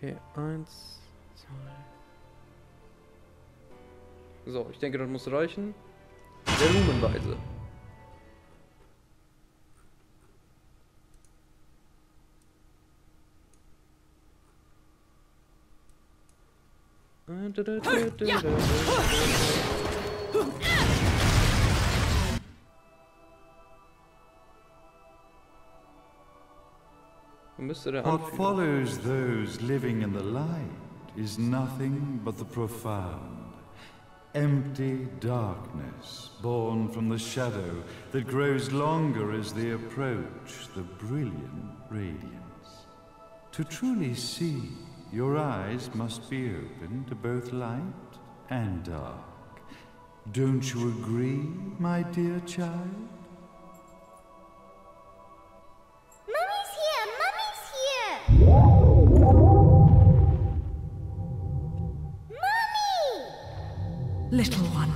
Okay, 1, 2. So, ich denke, das muss reichen. Der Lumenweise. What follows those living in the light is nothing but the profound, empty darkness born from the shadow that grows longer as they approach the brilliant radiance. To truly see, your eyes must be open to both light and dark. Don't you agree, my dear child? Mummy's here! Mummy's here! Mummy! Little one.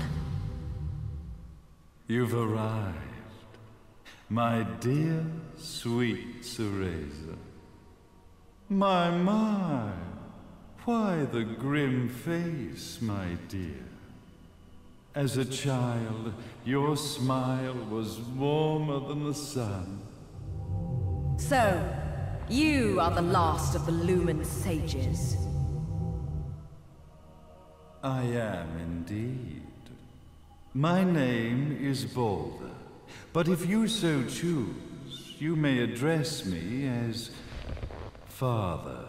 You've arrived, my dear, sweet Cereza. My, why the grim face, my dear? As a child, your smile was warmer than the sun. So, you are the last of the Lumen sages. I am indeed. My name is Balder, but if you so choose, you may address me as Father.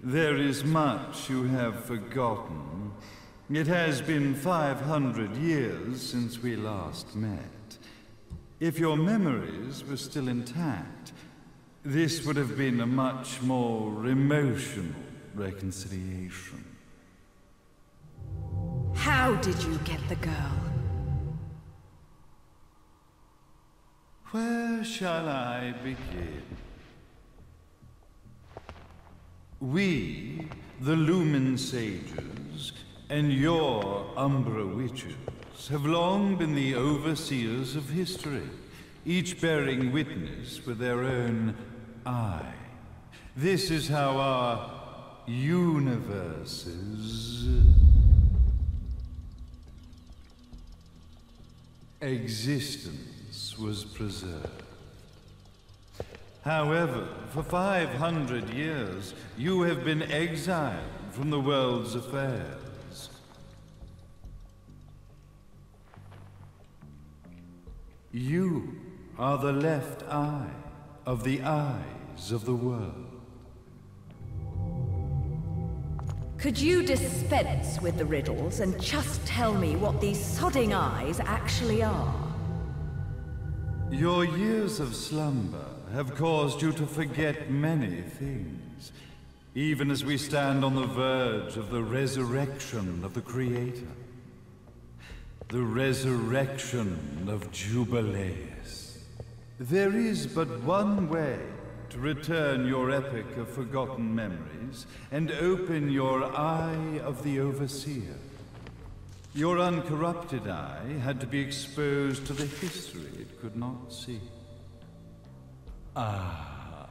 There is much you have forgotten. It has been 500 years since we last met. If your memories were still intact, this would have been a much more emotional reconciliation. How did you get the girl? Where shall I begin? We, the Lumen sages, and your Umbra witches, have long been the overseers of history, each bearing witness with their own eye. This is how our universe's existence was preserved. However, for 500 years, you have been exiled from the world's affairs. You are the left eye of the eyes of the world. Could you dispense with the riddles and just tell me what these sodding eyes actually are? Your years of slumber have caused you to forget many things, even as we stand on the verge of the resurrection of the Creator. The resurrection of Jubileus. There is but one way to return your epic of forgotten memories and open your eye of the Overseer. Your uncorrupted eye had to be exposed to the history it could not see. Ah.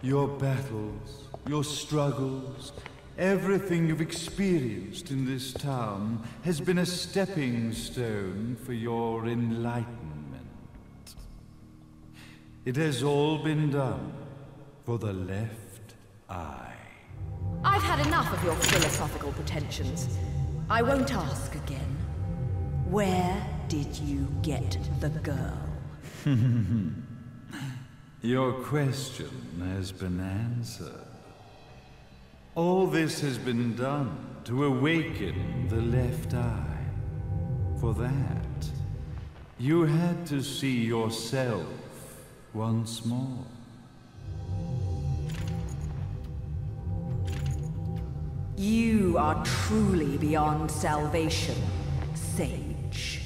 Your battles, your struggles, everything you've experienced in this town has been a stepping stone for your enlightenment. It has all been done for the left eye. I've had enough of your philosophical pretensions. I won't ask again. Where did you get the girl? Your question has been answered. All this has been done to awaken the left eye. For that, you had to see yourself once more. You are truly beyond salvation, sage.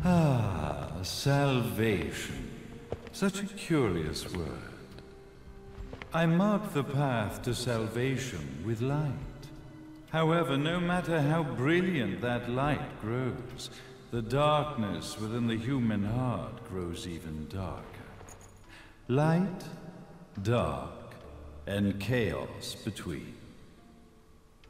Ah, salvation. Such a curious word. I mark the path to salvation with light. However, no matter how brilliant that light grows, the darkness within the human heart grows even darker. Light, dark, and chaos between.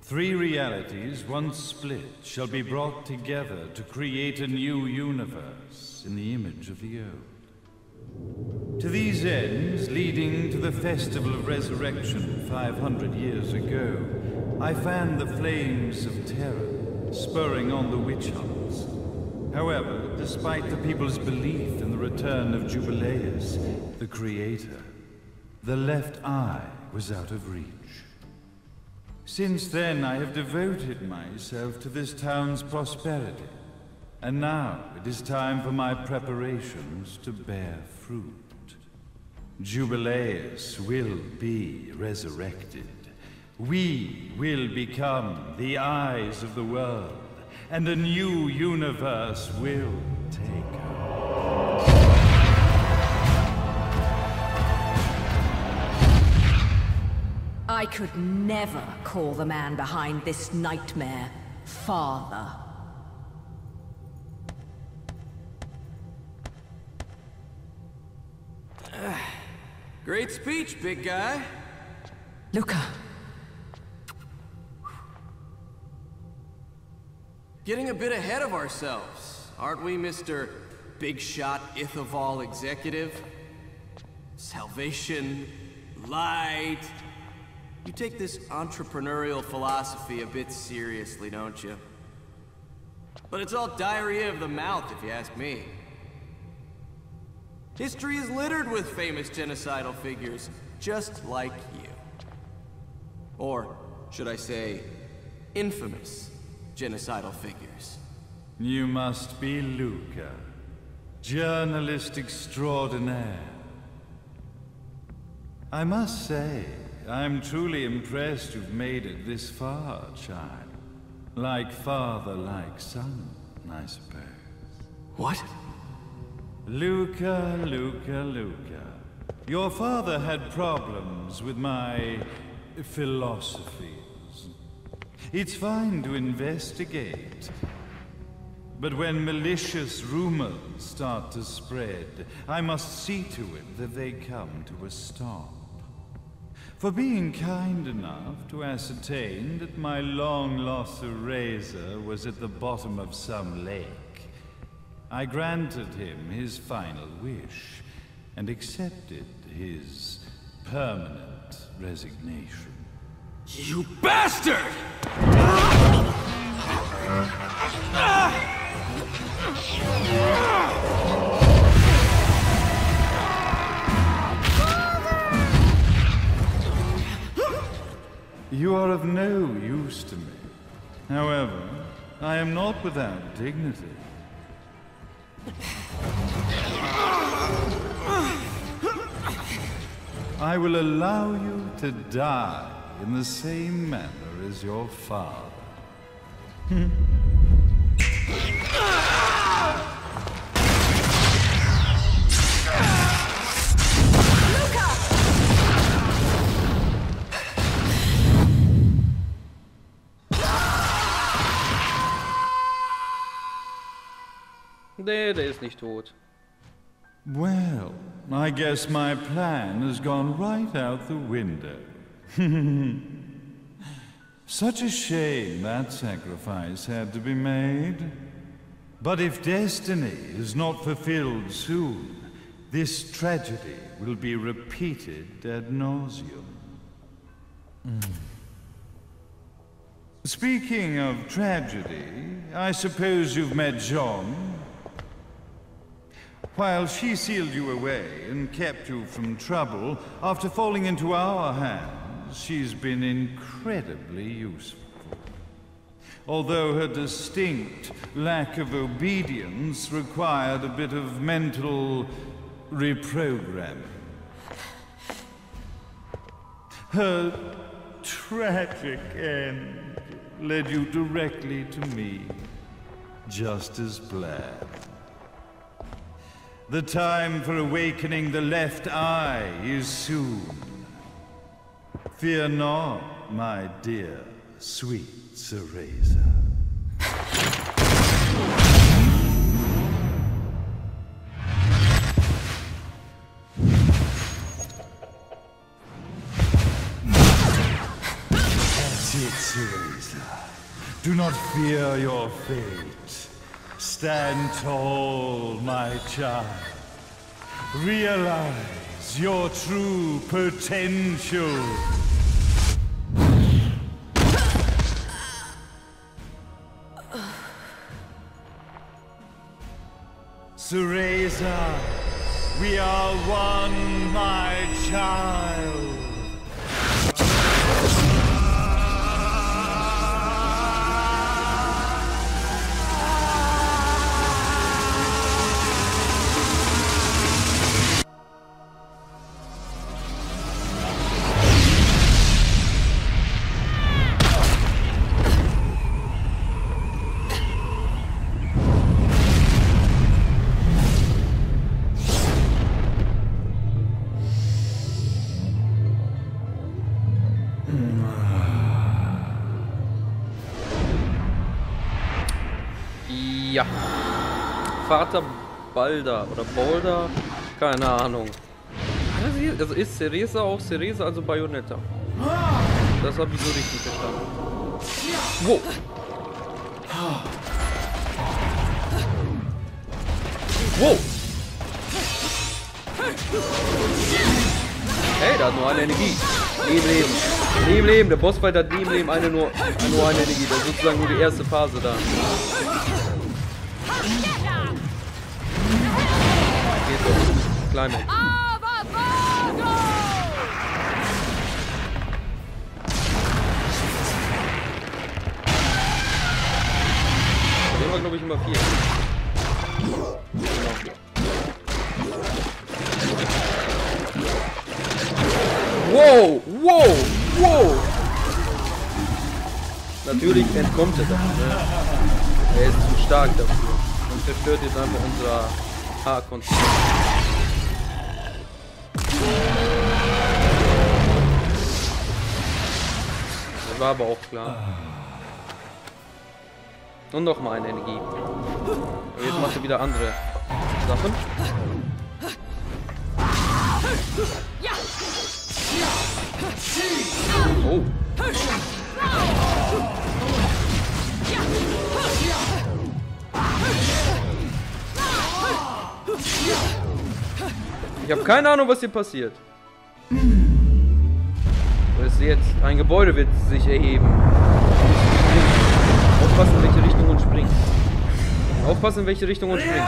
3 realities, once split, shall be brought together to create a new universe in the image of the old. To these ends, leading to the Festival of Resurrection 500 years ago, I fanned the flames of terror, spurring on the witch hunts. However, despite the people's belief in the return of Jubileus, the Creator, the left eye was out of reach. Since then, I have devoted myself to this town's prosperity, and now it is time for my preparations to bear fruit. Jubileus will be resurrected. We will become the eyes of the world, and a new universe will take over. I could never call the man behind this nightmare Father. Great speech, big guy. Luca. Getting a bit ahead of ourselves, aren't we, Mr. Big Shot Ithaval Executive? Salvation, light. You take this entrepreneurial philosophy a bit seriously, don't you? But it's all diarrhea of the mouth, if you ask me. History is littered with famous genocidal figures, just like you. Or, should I say, infamous genocidal figures. You must be Luca, journalist extraordinaire. I must say, I'm truly impressed you've made it this far, child. Like father, like son, I suppose. What? Luca, Luca, Luca. Your father had problems with my philosophies. It's fine to investigate, but when malicious rumors start to spread, I must see to it that they come to a stop. For being kind enough to ascertain that my long-lost eraser was at the bottom of some lake, I granted him his final wish and accepted his permanent resignation. You bastard! You are of no use to me. However, I am not without dignity. I will allow you to die in the same manner as your father. Nee, der ist nicht tot. Well, I guess my plan has gone right out the window. Such a shame that sacrifice had to be made. But if destiny is not fulfilled soon, this tragedy will be repeated ad nauseum. Speaking of tragedy, I suppose you've met Jean. While she sealed you away and kept you from trouble, after falling into our hands, she's been incredibly useful. Although her distinct lack of obedience required a bit of mental reprogramming. Her tragic end led you directly to me, just as planned. The time for awakening the left eye is soon. Fear not, my dear, sweet Cereza. Do not fear your fate. Stand tall, my child. Realize your true potential. Cereza, we are one, my child. Ja. Vater Balda oder Boulder? Keine Ahnung. Also ist Cereza auch Cereza, also Bayonetta. Das habe ich so richtig verstanden. Wow. Wow. Hey, da hat nur eine Energie. Nie im Leben. Nie im Leben. Der Bossfight hat nie im Leben nur eine Energie. Das ist sozusagen nur die erste Phase da. Geht doch. Kleine. Den war, glaube ich, immer 4. Wow, wow, wow. Natürlich entkommt er das, ne? Er ist zu stark dafür und zerstört jetzt einfach unser Haarkonzept. Das war aber auch klar. Und noch mal eine Energie. Aber jetzt macht er wieder andere Sachen. Oh. Ich habe keine Ahnung, was hier passiert. Es ist jetzt ein Gebäude wird sich erheben. Aufpassen, in welche Richtung und springen. Aufpassen, in welche Richtung und springen.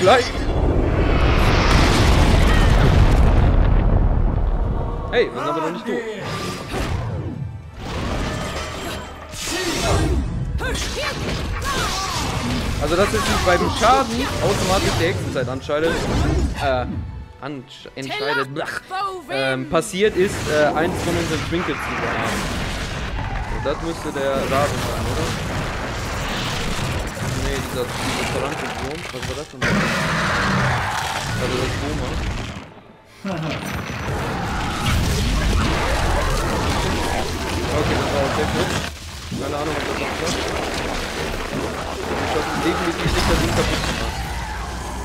Gleich. Hey, wir sind aber noch nicht tot. Also das ist nicht beim Schaden automatisch der Hexenzeit entscheidet. Passiert ist eins von unseren Trinkets, die wir haben. Und das müsste der Rabe sein, oder? Nee, dieser Tarantelwurm. Was war das denn? Also das Boma. Okay, das war auch sehr gut. Keine Ahnung, was das noch war. Ich hoffe definitiv nicht, dass ihn kaputt gemacht.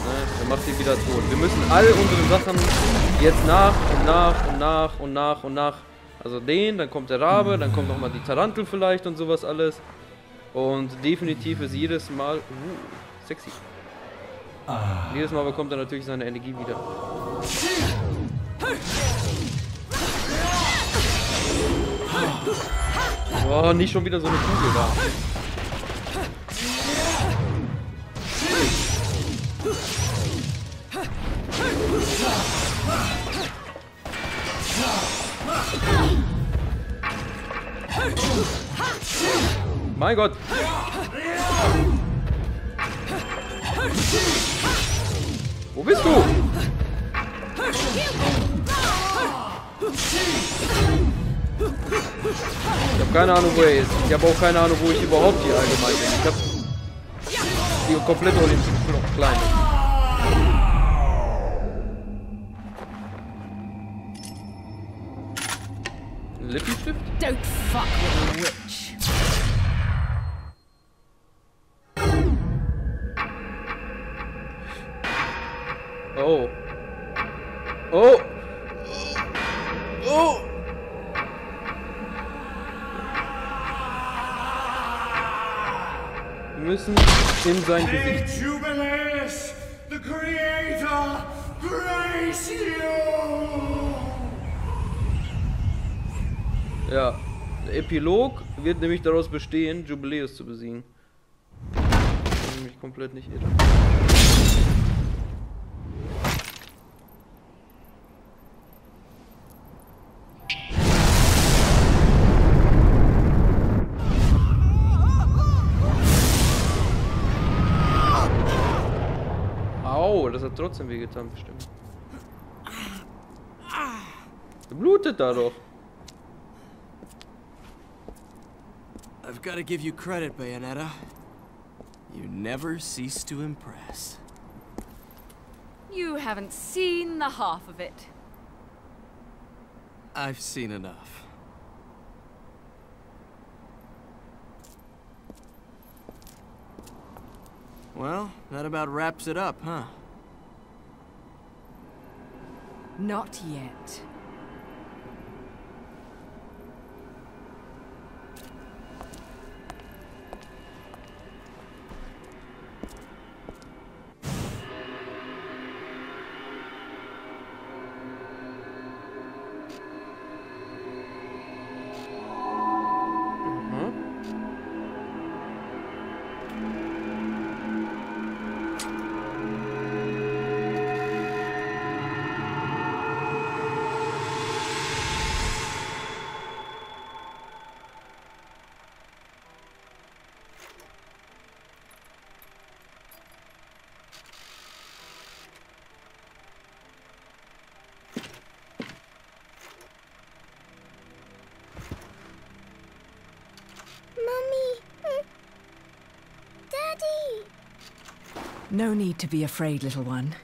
Ne, dann macht sie wieder tot. Wir müssen all unsere Sachen jetzt nach und nach. Also den, dann kommt der Rabe, dann kommt nochmal die Tarantel vielleicht und sowas alles. Und definitiv ist jedes Mal... sexy. Jedes Mal bekommt er natürlich seine Energie wieder. Boah, nicht schon wieder so eine Kugel da. Mein Gott. Wo bist du? Ich habe keine Ahnung, wo er ist. Ich habe auch keine Ahnung, wo ich überhaupt hier allgemein bin. Ich habe die komplette Olympischen klein. Lippenstift? Don't fuck with a witch. Oh. Oh. Oh. müssen in sein Gesicht. Jubileus, the Creator, grace you! Ja, der Epilog wird nämlich daraus bestehen, Jubiläus zu besiegen. Ich bin nämlich komplett nicht irre. Au, das hat trotzdem wehgetan, bestimmt. Blutet da doch. I've got to give you credit, Bayonetta. You never cease to impress. You haven't seen the half of it. I've seen enough. Well, that about wraps it up, huh? Not yet. No need to be afraid, little one.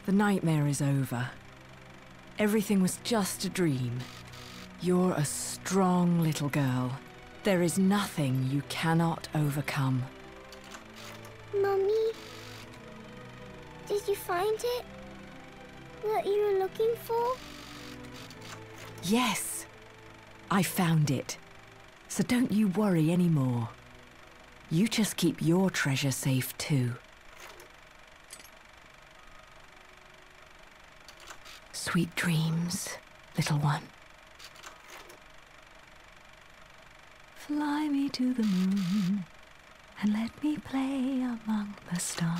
The nightmare is over. Everything was just a dream. You're a strong little girl. There is nothing you cannot overcome. Mummy, did you find it? What you were looking for? Yes, I found it. So don't you worry anymore. You just keep your treasure safe too. Sweet dreams, little one. Fly me to the moon and let me play among the stars.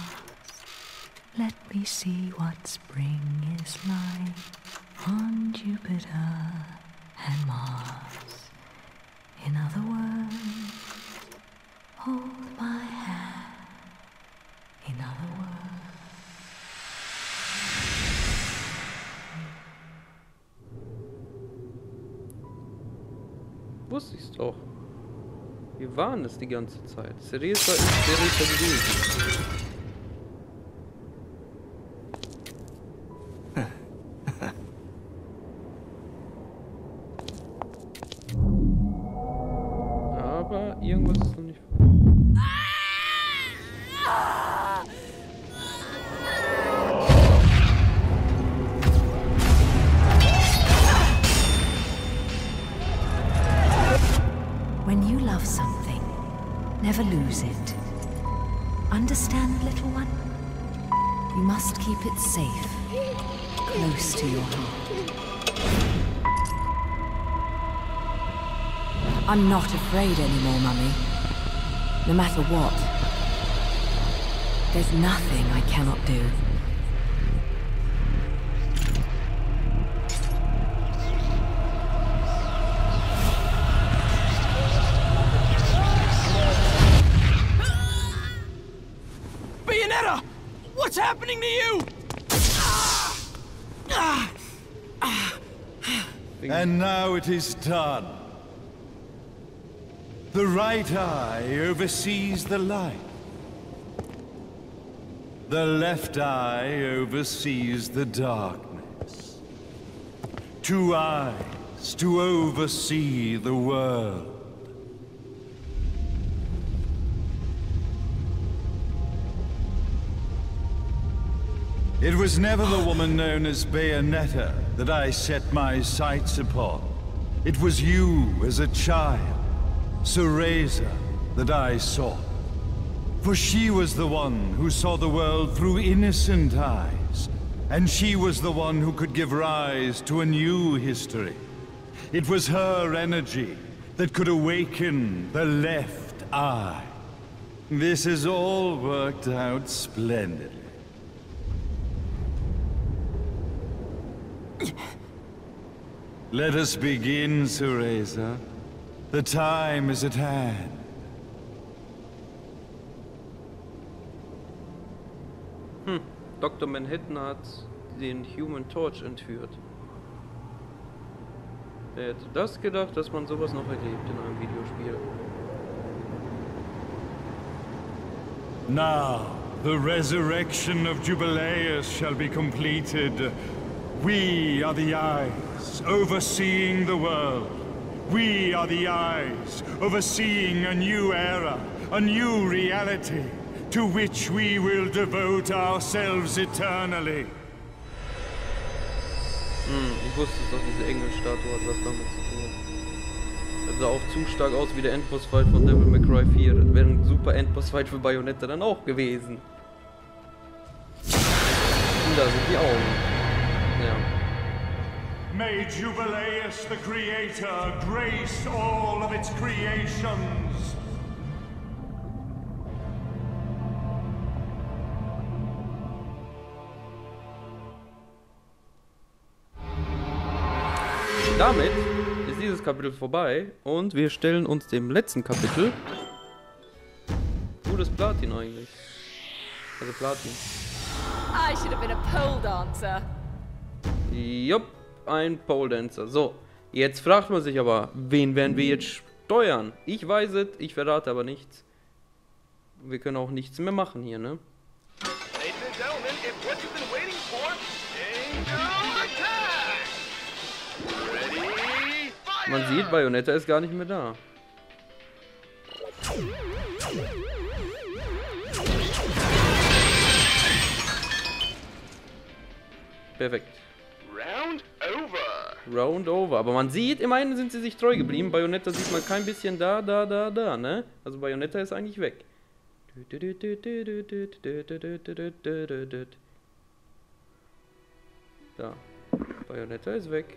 Let me see what spring is like on Jupiter and Mars. In other words, hold my hand. In other words. Wusste ich's doch. Wir waren es die ganze Zeit. Cereza gewesen. Aber irgendwas ist noch nicht. When you love something, never lose it. Understand, little one? You must keep it safe, close to your heart. I'm not afraid anymore, Mummy. No matter what. There's nothing I cannot do. Bayonetta! What's happening to you? And now it is done. The right eye oversees the light. The left eye oversees the darkness. 2 eyes to oversee the world. It was never the woman known as Bayonetta that I set my sights upon. It was you as a child, Cereza, that I sought. For she was the one who saw the world through innocent eyes, and she was the one who could give rise to a new history. It was her energy that could awaken the left eye. This has all worked out splendidly. Let us begin, Cereza. The time is at hand. Dr. Manhattan hat den Human Torch entführt. Wer hätte das gedacht, dass man sowas noch erlebt in einem Videospiel? Now, the resurrection of Jubileus shall be completed. We are the eyes, overseeing the world. We are the eyes, overseeing a new era, a new reality, to which we will devote ourselves eternally. Ich wusste es doch, diese Engelstatue hat was damit zu tun. Das sah auch zu stark aus wie der Endboss-Fight von Devil May Cry 4. Das wäre ein super Endboss-Fight für Bayonetta dann auch gewesen. Und da sind die Augen. Ja. May Jubileus the Creator grace all of its creations. Damit ist dieses Kapitel vorbei und wir stellen uns dem letzten Kapitel. Gutes Platin eigentlich. Also Platin. I should have been a pole dancer. Jupp, ein Pole Dancer. So, jetzt fragt man sich aber, wen werden wir jetzt steuern? Ich weiß es, ich verrate aber nichts. Wir können auch nichts mehr machen hier, ne? Ladies and gentlemen, it's what you've been waiting for. Angel attack! Ready? Fire! Man sieht, Bayonetta ist gar nicht mehr da. Perfekt. Round over. Round over. Aber man sieht, immerhin sind sie sich treu geblieben. Bayonetta sieht man kein bisschen da, ne? Also Bayonetta ist eigentlich weg. Da. Bayonetta ist weg.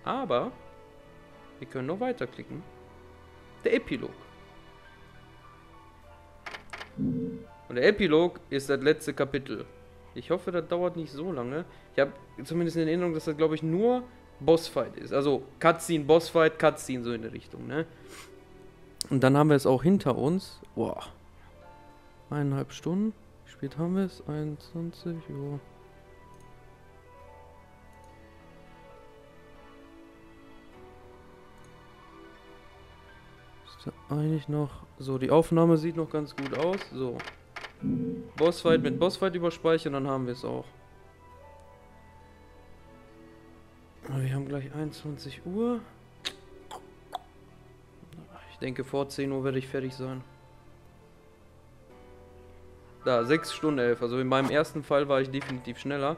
Aber wir können noch weiterklicken. Der Epilog. Und der Epilog ist das letzte Kapitel. Ich hoffe, das dauert nicht so lange. Ich habe zumindest in Erinnerung, dass das, glaube ich, nur Bossfight ist. Also Cutscene, Bossfight, Cutscene, so in der Richtung, ne? Und dann haben wir es auch hinter uns. Boah. 1,5 Stunden. Wie spät haben wir es? 21 Uhr. Eigentlich noch. So, die Aufnahme sieht noch ganz gut aus. So. Bossfight mit Bossfight überspeichern, dann haben wir es auch. Wir haben gleich 21 Uhr. Ich denke, vor 10 Uhr werde ich fertig sein. Da, 6 Stunden 11. Also in meinem ersten Fall war ich definitiv schneller.